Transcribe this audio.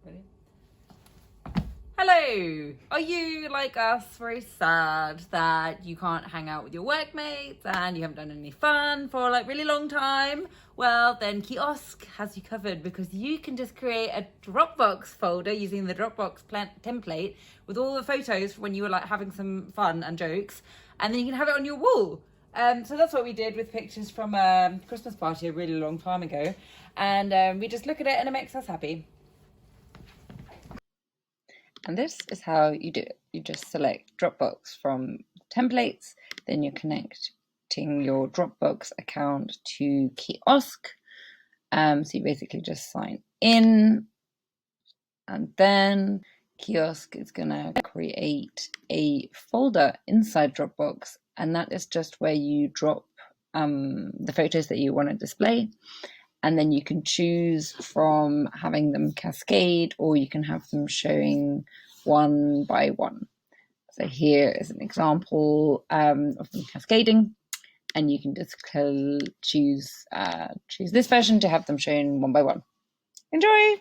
Ready? Hello! Are you, like us, very sad that you can't hang out with your workmates and you haven't done any fun for like really long time? Well, then Kiosk has you covered, because you can just create a Dropbox folder using the Dropbox template with all the photos when you were like having some fun and jokes, and then you can have it on your wall. So that's what we did with pictures from a Christmas party a really long time ago, and we just look at it and it makes us happy. And this is how you do it. You just select Dropbox from templates, then you're connecting your Dropbox account to Kiosk. So you basically just sign in, and then Kiosk is gonna create a folder inside Dropbox, and that is just where you drop the photos that you want to display. And then you can choose from having them cascade, or you can have them showing one by one. So here is an example of them cascading, and you can just choose this version to have them shown one by one. Enjoy!